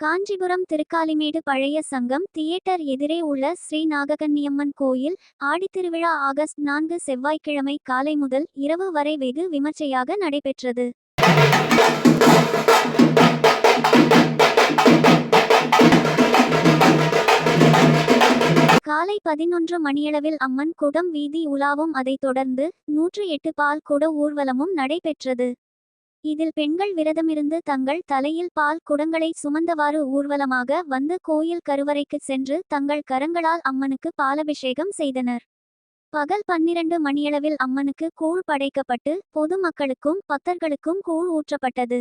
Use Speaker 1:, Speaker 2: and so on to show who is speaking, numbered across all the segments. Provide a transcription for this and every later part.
Speaker 1: காஞ்சிபுரம் திருக்காலிமேடு பழைய சங்கம் தியேட்டர் எதிரே உள்ள ஸ்ரீ நாககன்னியம்மன் கோயில் ஆடித்திருவிழா ஆகஸ்ட் 4 செவ்வாய்க்கிழமை காலை முதல் இரவு வரை வெகு விமர்சையாக நடைபெற்றது. காலை 11 மணியளவில் அம்மன் குடம் வீதி உலாவும், அதைத் தொடர்ந்து 108 பால் குட ஊர்வலமும் நடைபெற்றது. இதில் பெண்கள் விரதமிருந்து தங்கள் தலையில் பால் குடங்களை சுமந்தவாறு ஊர்வலமாக வந்து கோயில் கருவறைக்கு சென்று தங்கள் கரங்களால் அம்மனுக்கு பாலபிஷேகம் செய்தனர். பகல் 12 மணியளவில் அம்மனுக்கு கூழ் படைக்கப்பட்டு பொது மக்களுக்கும் பக்தர்களுக்கும் கூழ் ஊற்றப்பட்டது.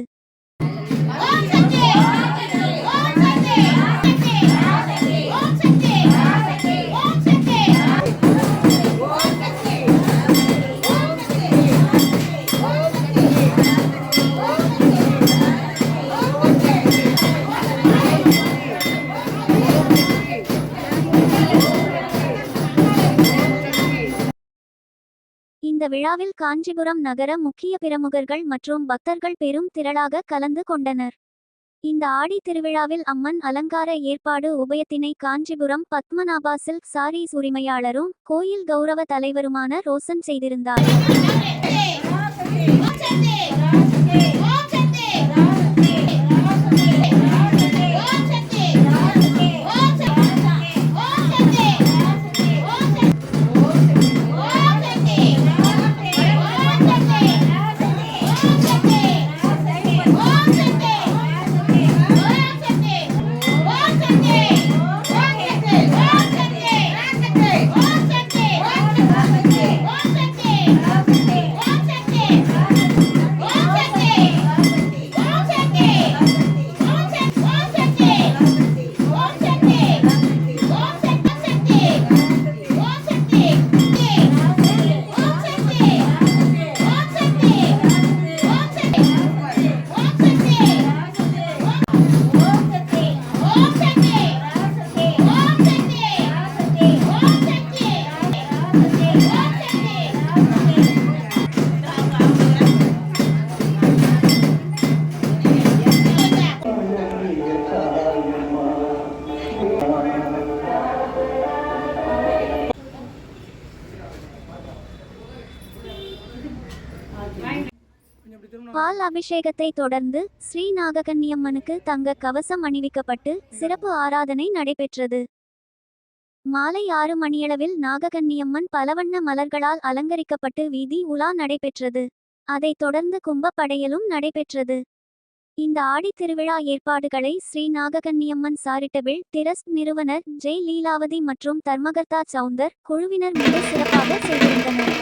Speaker 1: இந்த விழாவில் காஞ்சிபுரம் நகர முக்கிய பிரமுகர்கள் மற்றும் பக்தர்கள் பெரும் திரளாக கலந்து கொண்டனர். இந்த ஆடி திருவிழாவில் அம்மன் அலங்கார ஏற்பாடு உபயத்தினை காஞ்சிபுரம் பத்மநாபா சில்க் சாரீஸ் உரிமையாளரும் கோயில் கௌரவ தலைவருமான ரோசன் செய்திருந்தார். பால் அபிஷேகத்தை தொடர்ந்து ஸ்ரீ நாககன்னியம்மனுக்கு தங்க கவசம் அணிவிக்கப்பட்டு சிறப்பு ஆராதனை நடைபெற்றது. மாலை 6 மணியளவில் நாககன்னியம்மன் பலவண்ண மலர்களால் அலங்கரிக்கப்பட்டு வீதி உலா நடைபெற்றது. அதைத் தொடர்ந்து கும்பப்படையலும் நடைபெற்றது. இந்த ஆடி திருவிழா ஏற்பாடுகளை ஸ்ரீ நாககன்னியம்மன் சாரிட்டபிள் டிரஸ்ட் நிறுவனர் ஜெய் லீலாவதி மற்றும் தர்மகர்த்தா சவுந்தர் குழுவினர் மிக சிறப்பாக செய்திருந்தனர்.